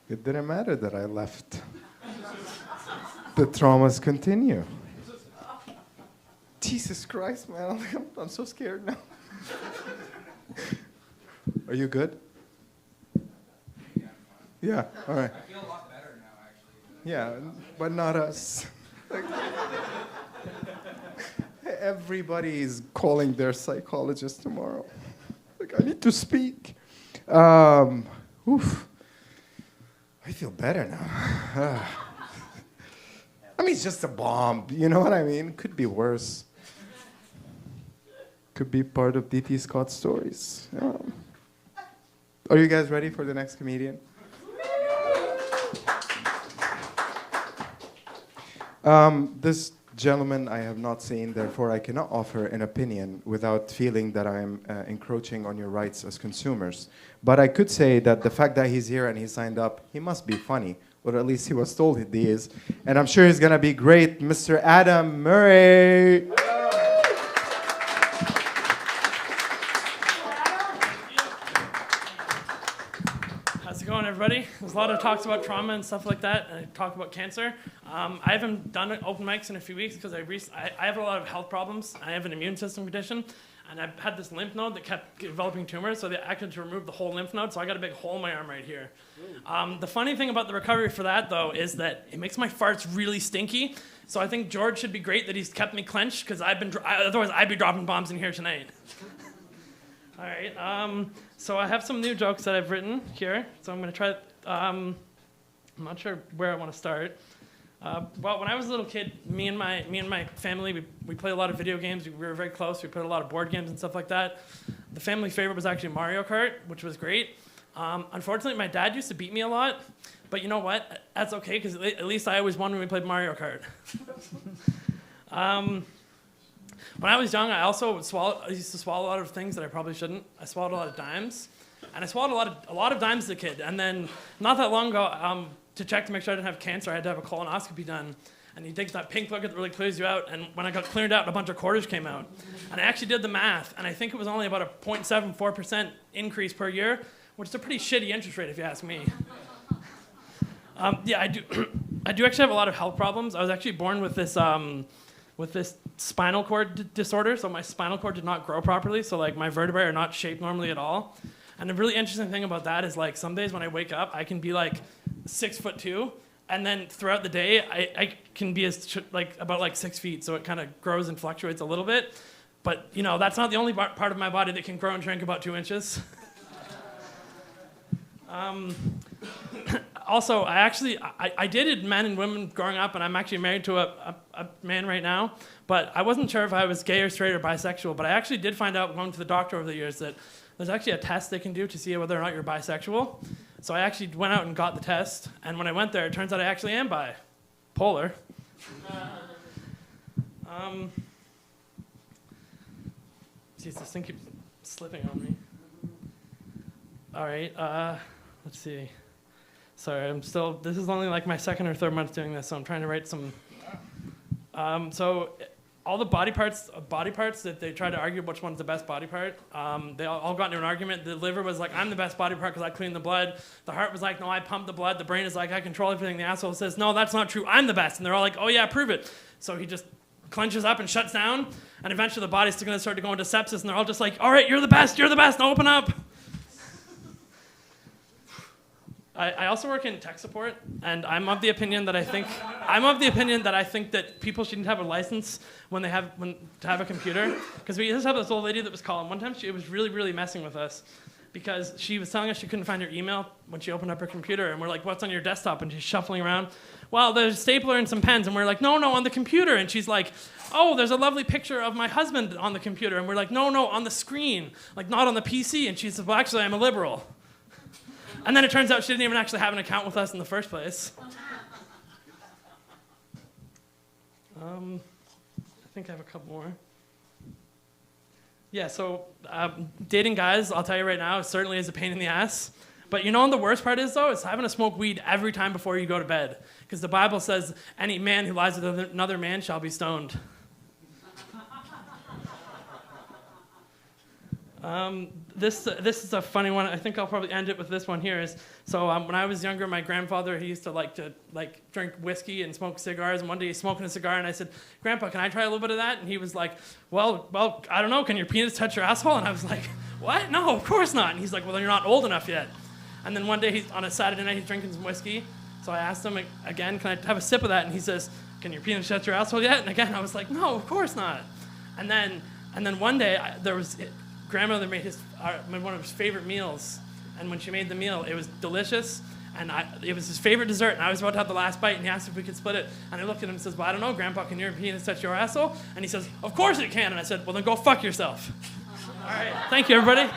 It didn't matter that I left. The traumas continue. Jesus Christ, man. I'm so scared now. Are you good? Yeah, all right. I feel a lot better now, actually. Yeah, but not us. Like, everybody is calling their psychologist tomorrow. Like, I need to speak. Oof. I feel better now. I mean, it's just a bomb. You know what I mean? Could be worse. Could be part of D.T. Scott's stories. Yeah. Are you guys ready for the next comedian? This gentleman I have not seen, therefore I cannot offer an opinion without feeling that I am encroaching on your rights as consumers. But I could say that the fact that he's here and he signed up, he must be funny, or at least he was told he is. And I'm sure he's gonna be great, Mr. Adam Murray. How's it going, everybody? There's a lot of talks about trauma and stuff like that, and I talk about cancer. I haven't done open mics in a few weeks because I have a lot of health problems. I have an immune system condition, and I've had this lymph node that kept developing tumors, so they acted to remove the whole lymph node, so I got a big hole in my arm right here. The funny thing about the recovery for that, though, is that it makes my farts really stinky, so I think George should be great that he's kept me clenched, because otherwise I'd be dropping bombs in here tonight. All right, so I have some new jokes that I've written here, so I'm going to try. I'm not sure where I want to start. Well, when I was a little kid, me and my family, we played a lot of video games. We were very close. We played a lot of board games and stuff like that. The family favorite was actually Mario Kart, which was great. Unfortunately, my dad used to beat me a lot, but you know what? That's okay, because at least I always won when we played Mario Kart. When I was young, I used to swallow a lot of things that I probably shouldn't. I swallowed a lot of dimes, and I swallowed a lot of dimes as a kid. And then, not that long ago, to check to make sure I didn't have cancer, I had to have a colonoscopy done. And you take that pink liquid that really clears you out, and when I got cleared out, a bunch of quarters came out. And I actually did the math, and I think it was only about a 0.74% increase per year, which is a pretty shitty interest rate if you ask me. Yeah, I do actually have a lot of health problems. I was actually born with this spinal cord disorder, so my spinal cord did not grow properly, so like my vertebrae are not shaped normally at all. And the really interesting thing about that is like some days when I wake up, I can be like 6'2", and then throughout the day, I can be about 6 feet, so it kind of grows and fluctuates a little bit. But you know, that's not the only part of my body that can grow and shrink about 2 inches. Also, I dated men and women growing up, and I'm actually married to a man right now, but I wasn't sure if I was gay or straight or bisexual, but I actually did find out going to the doctor over the years that there's actually a test they can do to see whether or not you're bisexual. So I actually went out and got the test, and when I went there, it turns out I actually am bipolar. Jeez, this thing keeps slipping on me. All right, let's see. Sorry, this is only like my second or third month doing this, so I'm trying to write some. So all the body parts that they try to argue which one's the best body part, they all got into an argument. The liver was like, I'm the best body part because I clean the blood. The heart was like, no, I pump the blood. The brain is like, I control everything. The asshole says, no, that's not true. I'm the best. And they're all like, oh yeah, prove it. So he just clenches up and shuts down, and eventually the body's going to start to go into sepsis, and they're all just like, all right, you're the best, now open up. I also work in tech support, and I'm of the opinion that I think that people shouldn't have a license to have a computer, because we just have this old lady that was calling. One time she was really, really messing with us, because she was telling us she couldn't find her email when she opened up her computer, and we're like, what's on your desktop? And she's shuffling around. Well, there's a stapler and some pens, and we're like, no, on the computer. And she's like, oh, there's a lovely picture of my husband on the computer, and we're like, no, on the screen, like not on the PC. And she says, well, actually, I'm a liberal. And then it turns out she didn't even actually have an account with us in the first place. I think I have a couple more. Yeah, so dating guys, I'll tell you right now, certainly is a pain in the ass. But you know what the worst part is, though? It's having to smoke weed every time before you go to bed. Because the Bible says, any man who lies with another man shall be stoned. This is a funny one. I think I'll probably end it with this one here. So when I was younger, my grandfather, he used to drink whiskey and smoke cigars. And one day he's smoking a cigar, and I said, "Grandpa, can I try a little bit of that?" And he was like, "Well, I don't know. Can your penis touch your asshole?" And I was like, "What? No, of course not." And he's like, "Well, then you're not old enough yet." And then one day on a Saturday night, he's drinking some whiskey. So I asked him again, "Can I have a sip of that?" And he says, "Can your penis touch your asshole yet?" And again, I was like, "No, of course not." And then one day grandmother made one of his favorite meals, and when she made the meal, it was delicious, and it was his favorite dessert, and I was about to have the last bite, and he asked if we could split it, and I looked at him and says, "Well, I don't know, Grandpa, can your penis touch your asshole?" And he says, "Of course it can," and I said, "Well, then go fuck yourself." All right, thank you, everybody.